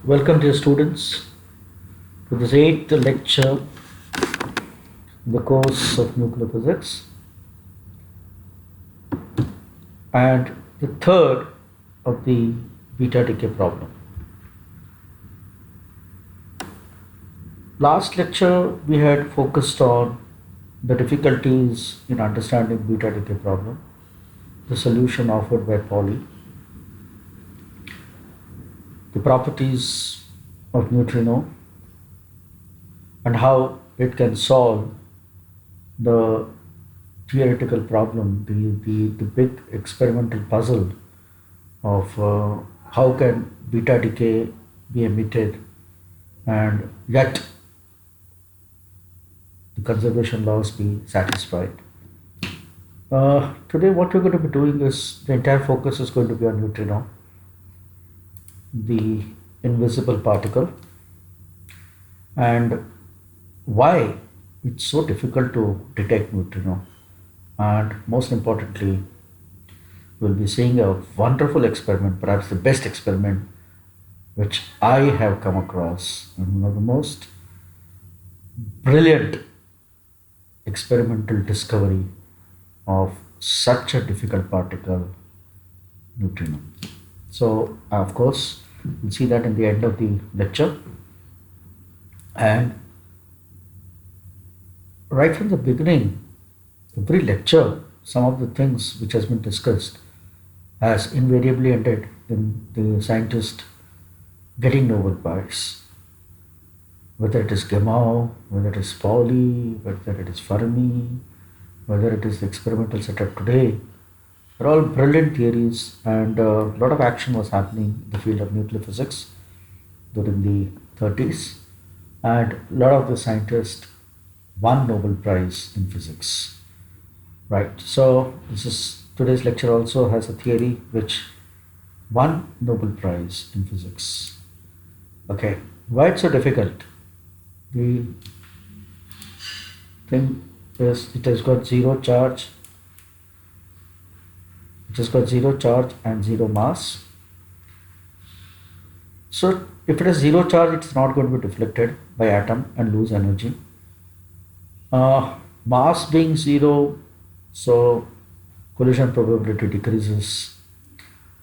Welcome, dear students, to this eighth lecture in the course of nuclear physics and the third of the beta decay problem. Last lecture we had focused on the difficulties in understanding beta decay problem, the solution offered by Pauli, the properties of neutrino, and how it can solve the theoretical problem, the big experimental puzzle of how can beta decay be emitted and yet the conservation laws be satisfied. Today what we're going to be doing is the entire focus is going to be on neutrino, the invisible particle, and why it's so difficult to detect neutrino, and most importantly we'll be seeing a wonderful experiment, perhaps the best experiment which I have come across, and one of the most brilliant experimental discovery of such a difficult particle, neutrino. So, of course, we'll see that in the end of the lecture. And right from the beginning, every lecture, some of the things which has been discussed has invariably ended in the scientist getting Nobel Prize. Whether it is Gamow, whether it is Pauli, whether it is Fermi, whether it is the experimental setup today, they're all brilliant theories, and a lot of action was happening in the field of nuclear physics during the 30s, and a lot of the scientists won Nobel Prize in physics. Right. So this is today's lecture also has a theory which won Nobel Prize in physics. Okay. Why it's so difficult? The thing is it has got zero charge. It has got zero charge and zero mass. So if it has zero charge, it's not going to be deflected by atom and lose energy. Mass being zero, so collision probability decreases.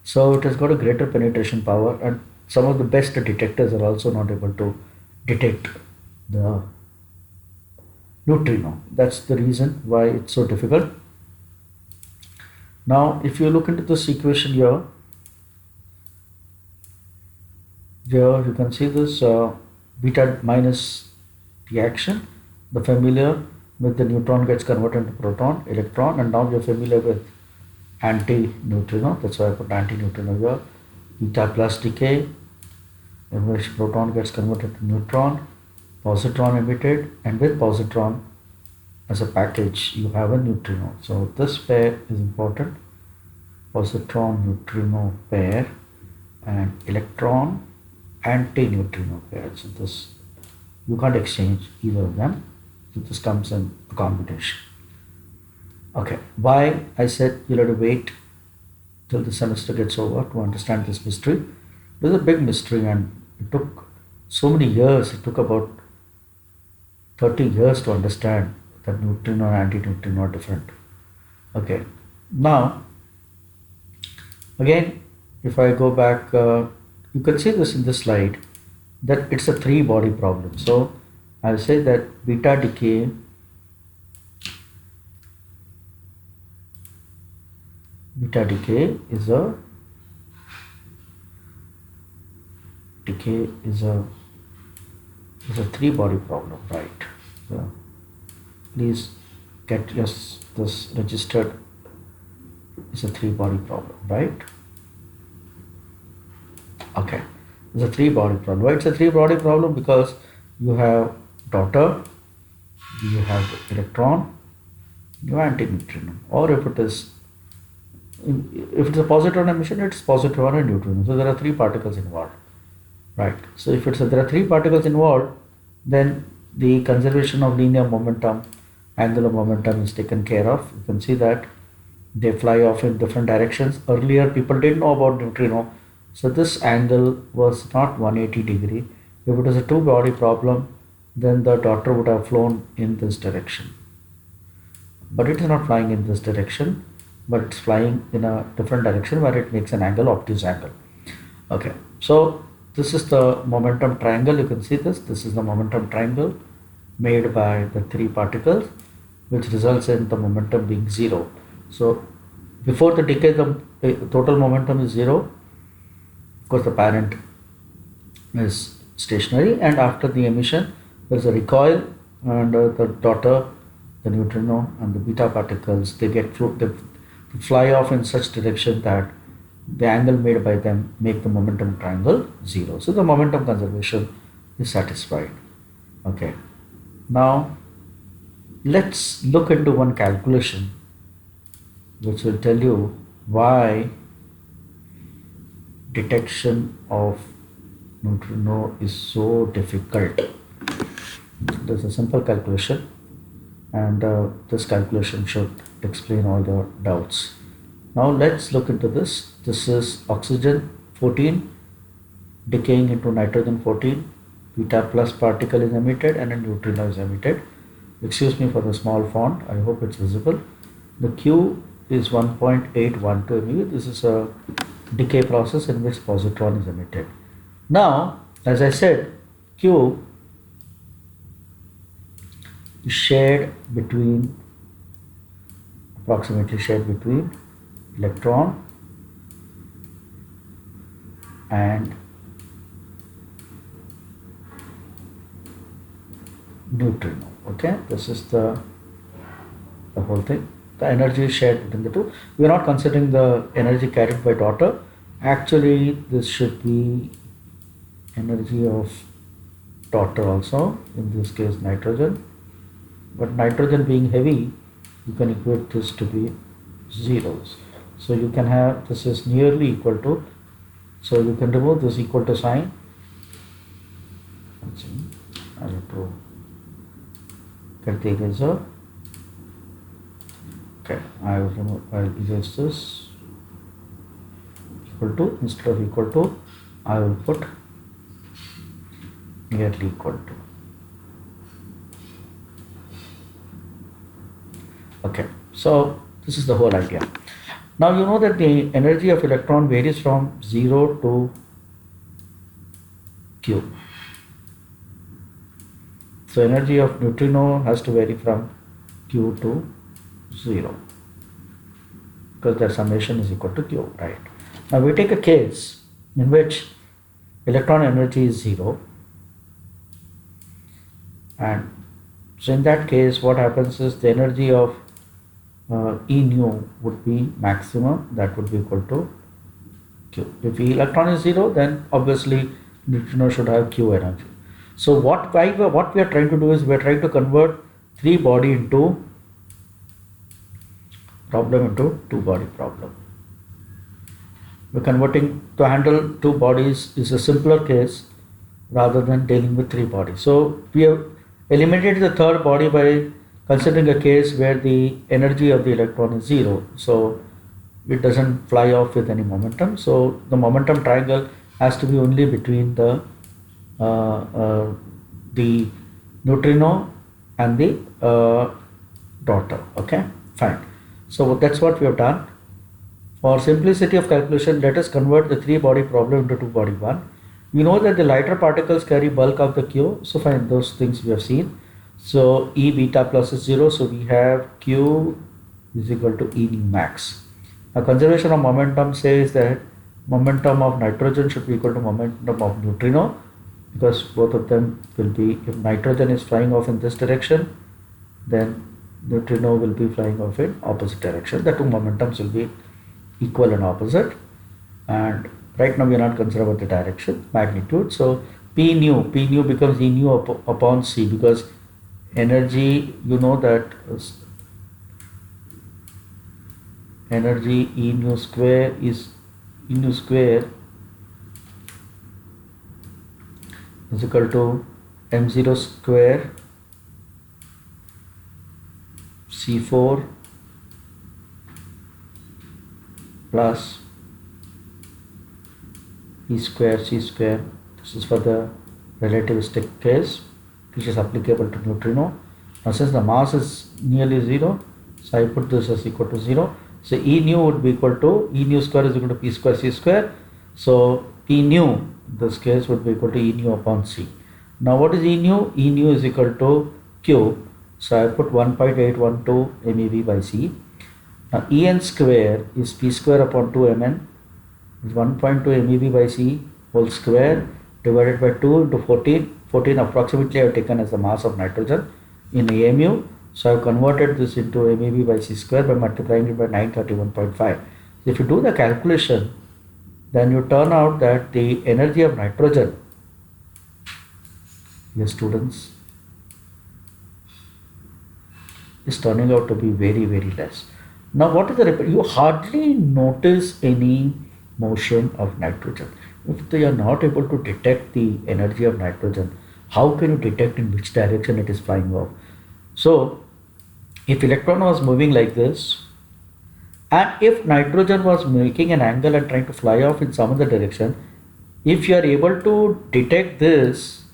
So it has got a greater penetration power, and some of the best detectors are also not able to detect the neutrino. That's the reason why it's so difficult. Now, if you look into this equation here you can see this beta minus the action, the familiar with the neutron gets converted into proton, electron, and now you're familiar with anti-neutrino. That's why I put anti-neutrino here. Beta plus decay, in which proton gets converted to neutron, positron emitted, and with positron as a package you have a neutrino. So this pair is important, positron neutrino pair and electron anti-neutrino pair. So this you can't exchange either of them. So this comes in a combination. Okay, why I said you'll have to wait till the semester gets over to understand this mystery. It was a big mystery and it took so many years. It took about 30 years to understand that neutrino and anti-neutrino are different. Okay, now again, if I go back, you can see this in this slide that it's a three body problem. So I'll say that beta decay is a three body problem, right? So please get this registered. It's a three body problem, right? Okay, it's a three body problem. Why it's a three body problem? Because you have daughter, you have electron, you have anti-neutrino. Or if it's a positron emission, it's positron and neutrino. So there are three particles involved, right? So if there are three particles involved, then the conservation of linear momentum, angular momentum is taken care of. You can see that they fly off in different directions. Earlier people didn't know about neutrino, So this angle was not 180 degree. If it was a two body problem, then the daughter would have flown in this direction. But it is not flying in this direction, but it's flying in a different direction where it makes an angle, obtuse angle. Okay, so this is the momentum triangle. You can see this. This is the momentum triangle made by the three particles, which results in the momentum being zero. So before the decay, the total momentum is zero because the parent is stationary, and after the emission there is a recoil, and the daughter, the neutrino and the beta particles, they fly off in such direction that the angle made by them make the momentum triangle zero. So the momentum conservation is satisfied. Okay, now let's look into one calculation which will tell you why detection of neutrino is so difficult. There's a simple calculation, and this calculation should explain all your doubts. Now let's look into this. This is oxygen 14 decaying into nitrogen 14. Beta plus particle is emitted and a neutrino is emitted. Excuse me for the small font. I hope it's visible. The Q is 1.812 MeV. This is a decay process in which positron is emitted. Now, as I said, Q is approximately shared between electron and neutrino. Okay, this is the whole thing. The energy is shared between the two. We are not considering the energy carried by daughter. Actually, this should be energy of daughter also, in this case nitrogen. But nitrogen being heavy, you can equate this to be zeros. So you can have, this is nearly equal to, so you can remove this equal to sign. Let's see, I have to get the eraser. Okay, I'll erase this. Equal to, instead of equal to, I will put nearly equal to. Okay, so this is the whole idea. Now you know that the energy of electron varies from 0 to Q. So energy of neutrino has to vary from Q to 0 because their summation is equal to Q, right? Now we take a case in which electron energy is 0, and so in that case what happens is the energy of E nu would be maximum, that would be equal to Q. If electron is 0, then obviously neutrino should have Q energy. So what we are trying to do is we are trying to convert three body into problem into two body problem. We're converting to handle two bodies is a simpler case rather than dealing with three bodies. So we have eliminated the third body by considering a case where the energy of the electron is 0. So it doesn't fly off with any momentum. So the momentum triangle has to be only between the neutrino and the daughter. Okay, fine. So that's what we have done. For simplicity of calculation, let us convert the three body problem into two body one. We know that the lighter particles carry bulk of the Q. So fine, those things we have seen. So E beta plus is 0. So we have Q is equal to E nu max. Now conservation of momentum says that momentum of nitrogen should be equal to momentum of neutrino, because both of them will be, if nitrogen is flying off in this direction, then neutrino will be flying off in opposite direction. The two momentums will be equal and opposite, and right now we are not concerned about the direction, magnitude. So P nu becomes E nu upon C, because energy, you know that energy E nu square is equal to m0 square C4 plus E square, C square. This is for the relativistic case, which is applicable to neutrino. Now since the mass is nearly 0, so I put this as equal to 0. So E nu would be equal to, E nu square is equal to P square C square. So P nu in this case would be equal to E nu upon C. Now what is E nu? E nu is equal to Q. So I put 1.812 MeV by C. Now En square is P square upon 2 Mn is 1.2 MeV by C whole square divided by 2 into 14. 14 approximately I have taken as the mass of nitrogen in AMU. So I have converted this into MeV by C square by multiplying it by 931.5. If you do the calculation, then you turn out that the energy of nitrogen, yes students, is turning out to be very, very less. Now what is the, you hardly notice any motion of nitrogen. If they are not able to detect the energy of nitrogen, how can you detect in which direction it is flying off? So if electron was moving like this, and if nitrogen was making an angle and trying to fly off in some other direction, if you are able to detect this,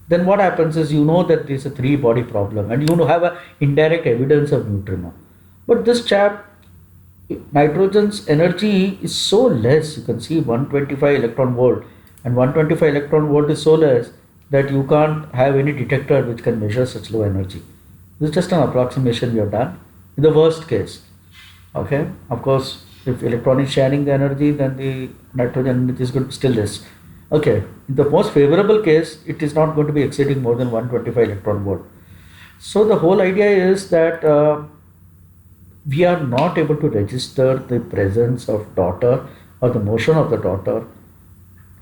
then what happens is you know that there is a three body problem and you have a indirect evidence of neutrino. But this chap, nitrogen's energy is so less, you can see 125 electron volt, and 125 electron volt is so less that you can't have any detector which can measure such low energy. This is just an approximation we have done in the worst case. Okay, of course, if electron is sharing the energy, then the nitrogen energy is going to be still less. Okay, in the most favorable case, it is not going to be exceeding more than 125 electron volt. So the whole idea is that we are not able to register the presence of daughter or the motion of the daughter.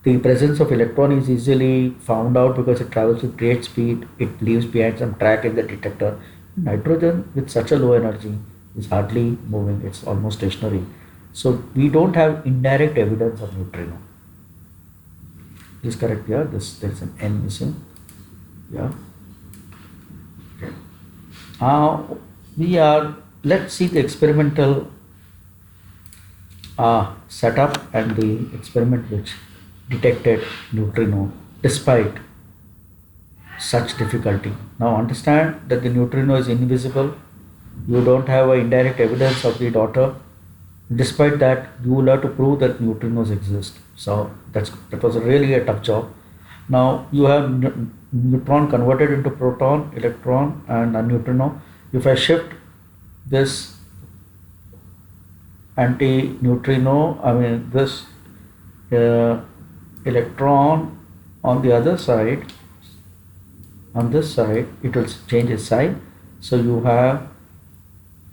The presence of electron is easily found out because it travels with great speed, it leaves behind some track in the detector. Nitrogen with such a low energy is hardly moving, it's almost stationary. So we don't have indirect evidence of neutrino. Is correct here, there's an N missing. Yeah. Okay. Let's see the experimental setup and the experiment which detected neutrino despite such difficulty. Now understand that the neutrino is invisible. You don't have indirect evidence of the daughter. Despite that, you will have to prove that neutrinos exist. So that was really a tough job. Now you have neutron converted into proton, electron and a neutrino. If I shift this anti-neutrino, this electron on the other side, on this side, it will change its sign. So you have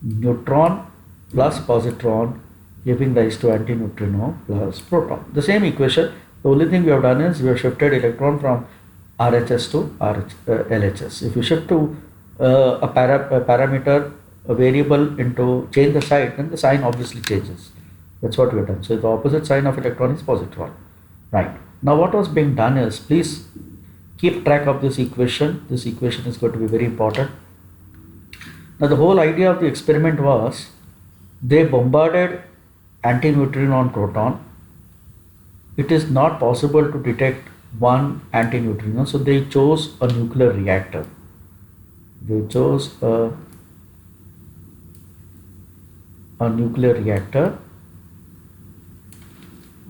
neutron plus positron giving rise to antineutrino plus proton. The same equation, the only thing we have done is we have shifted electron from RHS to LHS. If you shift to a parameter, a variable into change the sign, then the sign obviously changes. That's what we have done. So the opposite sign of electron is positron. Right. Now what was being done is, please keep track of this equation. This equation is going to be very important. Now the whole idea of the experiment was they bombarded antineutrino on proton. It is not possible to detect one antineutrino, so they chose a nuclear reactor. They chose a nuclear reactor.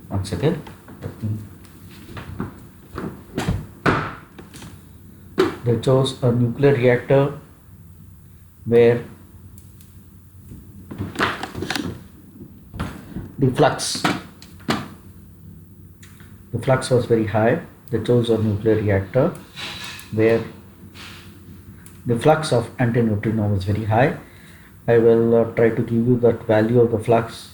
Once again, they chose a nuclear reactor where the flux was very high. They chose a nuclear reactor where the flux of antineutrino was very high. I will try to give you that value of the flux.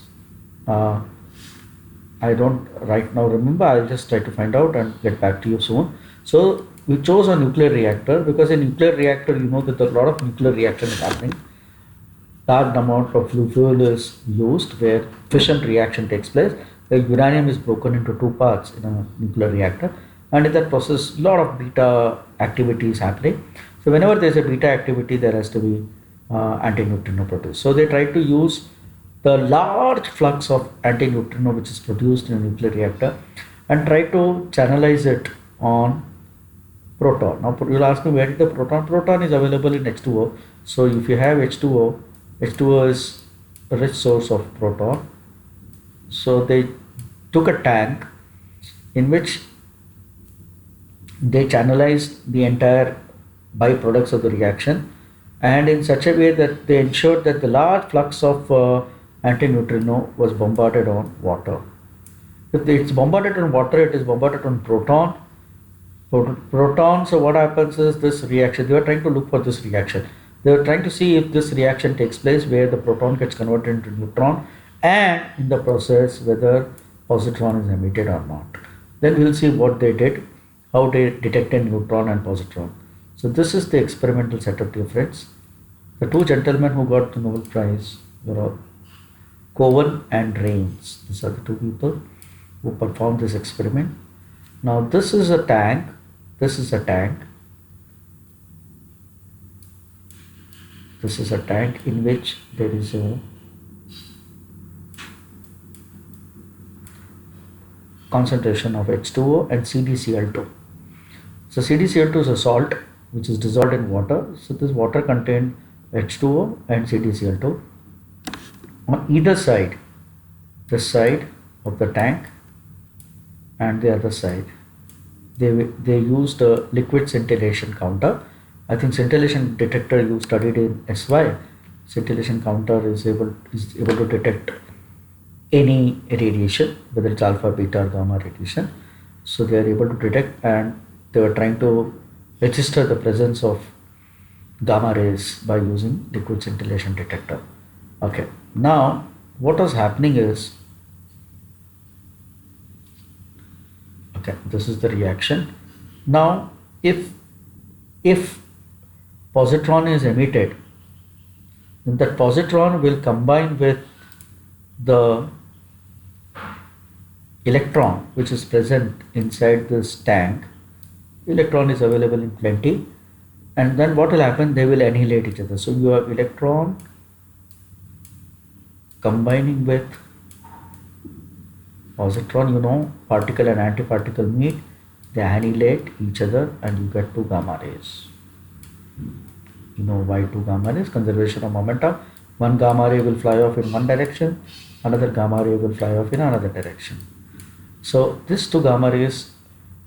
I don't right now remember. I'll just try to find out and get back to you soon. So we chose a nuclear reactor because in nuclear reactor, you know that a lot of nuclear reaction is happening. Large amount of fuel is used where fission reaction takes place. The uranium is broken into two parts in a nuclear reactor, and in that process, a lot of beta activity is happening. So whenever there is a beta activity, there has to be antineutrino produced. So they tried to use the large flux of antineutrino which is produced in a nuclear reactor and try to channelize it on proton. Now you'll ask me, where did the proton? Proton is available in H2O. So if you have H2O, H2O is a rich source of proton. So they took a tank in which they channelized the entire byproducts of the reaction, and in such a way that they ensured that the large flux of antineutrino was bombarded on water. If it's bombarded on water, it is bombarded on proton. Proton, so what happens is this reaction, they were trying to look for this reaction. They were trying to see if this reaction takes place where the proton gets converted into neutron, and in the process whether positron is emitted or not. Then we'll see what they did, how they detected neutron and positron. So this is the experimental setup, dear friends. The two gentlemen who got the Nobel Prize were Cowan and Raines. These are the two people who performed this experiment. Now this is a tank. This is a tank. This is a tank in which there is a concentration of H2O and CdCl2. So CdCl2 is a salt which is dissolved in water. So this water contained H2O and CdCl2. On either side, this side of the tank and the other side, they used a liquid scintillation counter. I think scintillation detector you studied in SY. Scintillation counter is able to detect any radiation, whether it's alpha, beta, or gamma radiation. So they are able to detect, and they were trying to register the presence of gamma rays by using liquid scintillation detector. Okay, now what was happening is, okay, this is the reaction. Now if positron is emitted, then that positron will combine with the electron which is present inside this tank. Electron is available in plenty, and then what will happen, they will annihilate each other. So you have electron combining with positron, you know, particle and antiparticle meet, they annihilate each other, and you get two gamma rays. You know why two gamma rays? Conservation of momentum. One gamma ray will fly off in one direction, another gamma ray will fly off in another direction. So these two gamma rays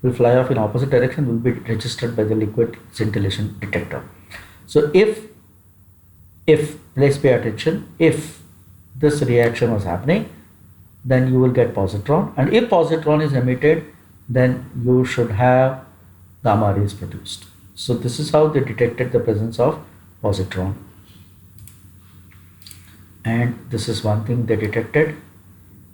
will fly off in opposite direction, will be registered by the liquid scintillation detector. So if please pay attention, if this reaction was happening, then you will get positron, and if positron is emitted, then you should have gamma rays produced. So this is how they detected the presence of positron, and this is one thing they detected.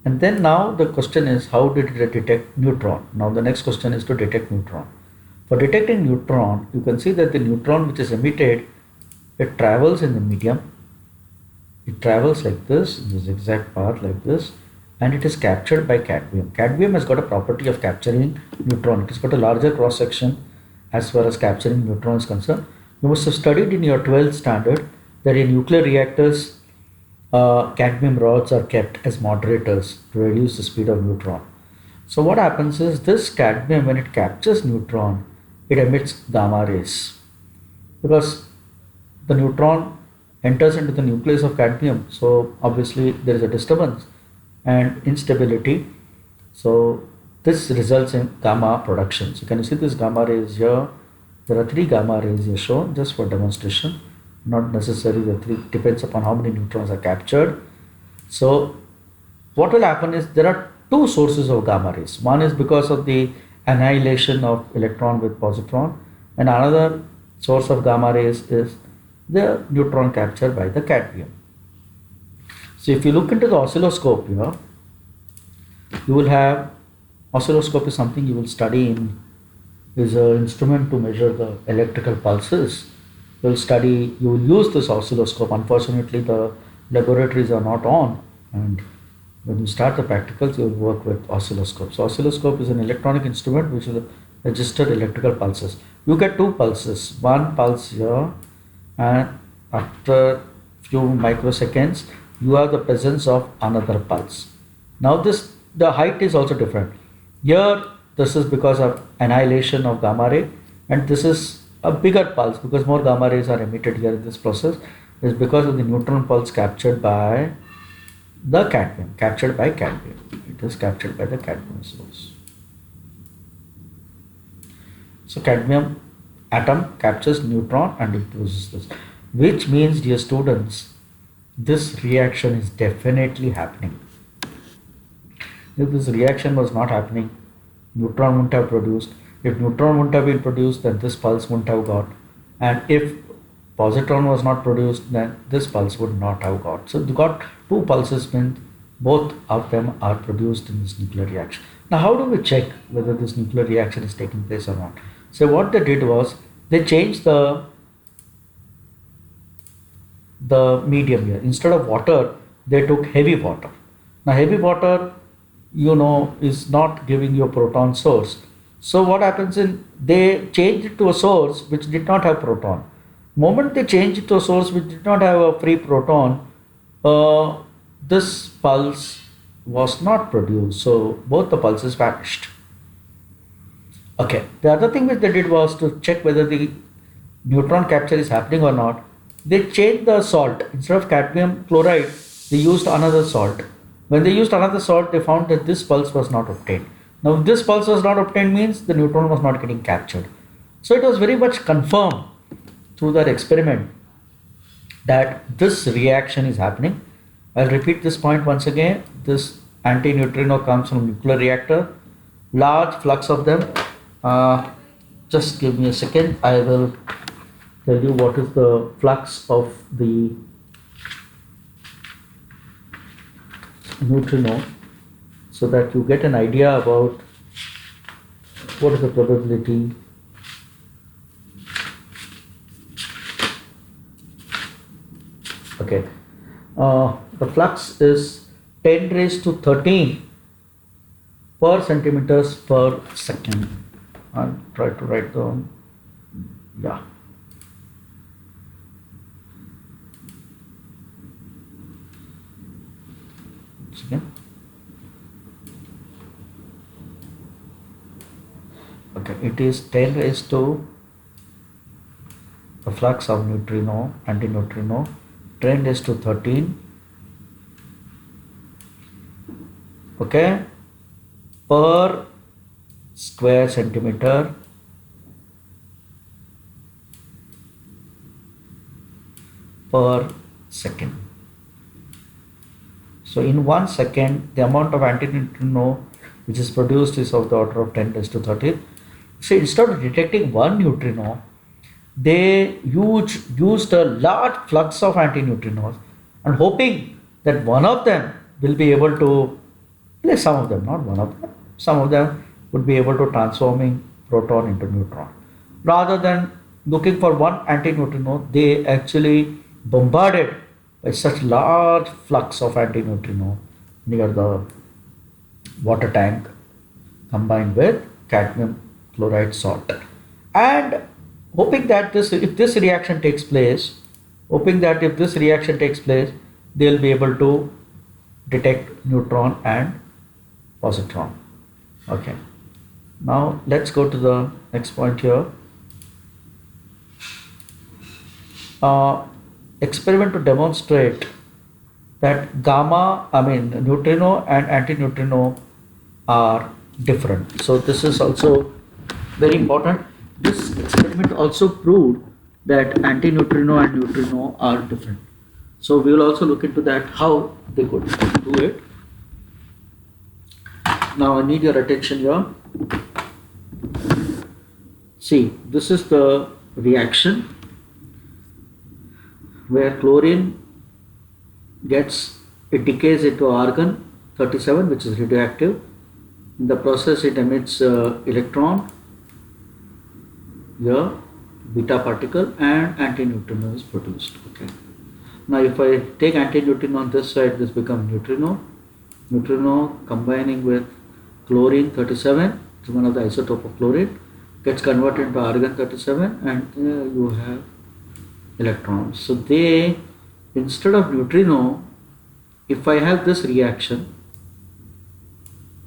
And then now the question is, how did they detect neutron? Now the next question is to detect neutron. For detecting neutron, you can see that the neutron which is emitted, it travels in the medium. It travels like this, in the zigzag path like this, and it is captured by cadmium. Cadmium has got a property of capturing neutron. It has got a larger cross section as far as capturing neutron is concerned. You must have studied in your 12th standard that in nuclear reactors, cadmium rods are kept as moderators to reduce the speed of neutron. So what happens is, this cadmium, when it captures neutron, it emits gamma rays, because the neutron enters into the nucleus of cadmium. So obviously there is a disturbance and instability. So this results in gamma production. So can you see this gamma rays here? There are three gamma rays here shown just for demonstration. Not necessarily the three, depends upon how many neutrons are captured. So what will happen is, there are two sources of gamma rays. One is because of the annihilation of electron with positron, and another source of gamma rays is the neutron captured by the cadmium. So if you look into the oscilloscope here, you will have, oscilloscope is something you will study in, is an instrument to measure the electrical pulses. You will use this oscilloscope. Unfortunately, the laboratories are not on, and when you start the practicals, you will work with oscilloscope. So oscilloscope is an electronic instrument which will register electrical pulses. You get two pulses, one pulse here, and after few microseconds, you have the presence of another pulse. Now this, the height is also different. Here this is because of annihilation of gamma ray, and this is a bigger pulse because more gamma rays are emitted here in this process, is because of the neutron pulse captured by the cadmium, captured by cadmium. It is captured by the cadmium source. So cadmium atom captures neutron and imposes this, which means, dear students, this reaction is definitely happening. If this reaction was not happening, neutron wouldn't have produced. If neutron wouldn't have been produced, then this pulse wouldn't have got. And if positron was not produced, then this pulse would not have got. So you got two pulses, means both of them are produced in this nuclear reaction. Now how do we check whether this nuclear reaction is taking place or not? So what they did was, they changed the medium here. Instead of water, they took heavy water. Now heavy water, you know, is not giving you a proton source. So what happens in, they changed it to a source which did not have proton. Moment they changed it to a source which did not have a free proton, this pulse was not produced. So both the pulses vanished. Okay, the other thing which they did was to check whether the neutron capture is happening or not. They changed the salt. Instead of cadmium chloride, they used another salt. When they used another salt, they found that this pulse was not obtained. Now, if this pulse was not obtained, means the neutron was not getting captured. So it was very much confirmed through that experiment that this reaction is happening. I'll repeat this point once again. This antineutrino comes from nuclear reactor, large flux of them. Just give me a second. I will tell you what is the flux of the neutrino, so that you get an idea about what is the probability okay. The flux is 10 raised to 13 per centimeters per second. I'll try to write down, yeah. Okay, it is 10 raised to the flux of neutrino, antineutrino, 10 raised to 13, okay, per square centimeter per second. So in 1 second, the amount of antineutrino which is produced is of the order of 10 raised to 13. So instead of detecting one neutrino, they used a large flux of antineutrinos and hoping that one of them will be able to, some of them, not one of them, some of them would be able to transforming proton into neutron. Rather than looking for one antineutrino, they actually bombarded by such large flux of antineutrino near the water tank combined with cadmium chloride salt, and hoping that if this reaction takes place, they'll be able to detect neutron and positron. Okay, now let's go to the next point here. Experiment to demonstrate that neutrino and antineutrino are different. So this is also very important. This experiment also proved that antineutrino and neutrino are different. So we will also look into that, how they could do it. Now I need your attention here. See, this is the reaction where chlorine decays into argon 37, which is radioactive. In the process, it emits electron, here beta particle, and antineutrino is produced. Okay. Now if I take antineutrino on this side, this becomes neutrino. Neutrino combining with chlorine 37, it's one of the isotope of chlorine, gets converted into argon 37, and you have electrons. So they, instead of neutrino, if I have this reaction,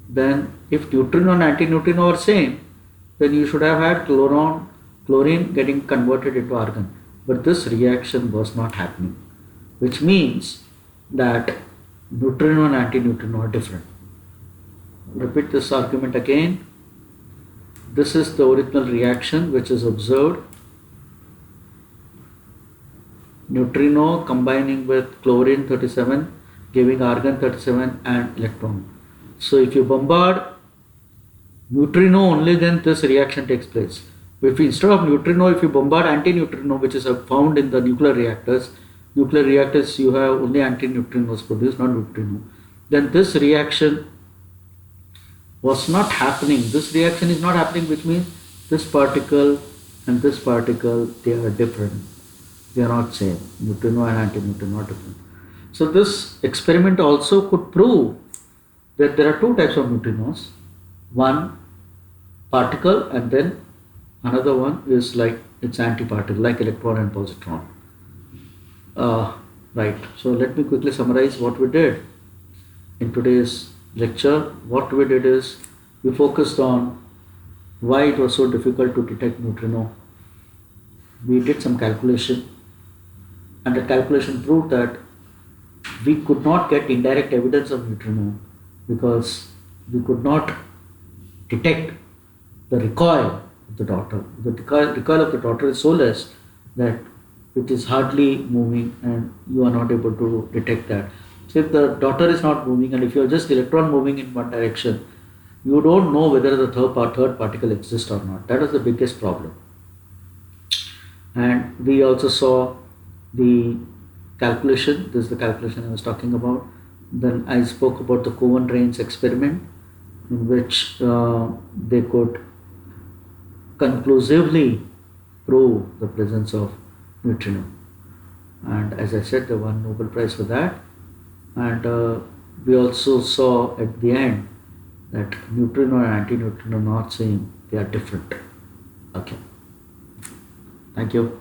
then if neutrino and antineutrino are same, then you should have had chlorine getting converted into argon. But this reaction was not happening, which means that neutrino and antineutrino are different. Repeat this argument again. This is the original reaction which is observed. Neutrino combining with chlorine 37 giving argon 37 and electron. So if you bombard neutrino only, then this reaction takes place. If instead of neutrino, if you bombard antineutrino, which is found in the nuclear reactors you have only antineutrinos produced, not neutrino, then this reaction was not happening. This reaction is not happening, which means this particle and this particle, they are different. They are not same. Neutrino and antineutrino are different. So this experiment also could prove that there are two types of neutrinos. One particle, and then another one is like its antiparticle, like electron and positron. Right. So let me quickly summarize what we did in today's lecture. What we did is we focused on why it was so difficult to detect neutrino. We did some calculation, and the calculation proved that we could not get indirect evidence of neutrino because we could not detect the recoil of the daughter. The recoil of the daughter is so less that it is hardly moving, and you are not able to detect that. So if the daughter is not moving, and if you are just electron moving in one direction, you don't know whether the third particle exists or not. That is the biggest problem. And we also saw the calculation. This is the calculation I was talking about. Then I spoke about the Cohen-Rains experiment, in which they could conclusively prove the presence of neutrino. And as I said, they won Nobel Prize for that. And we also saw at the end that neutrino and antineutrino are not same, they are different. Okay. Thank you.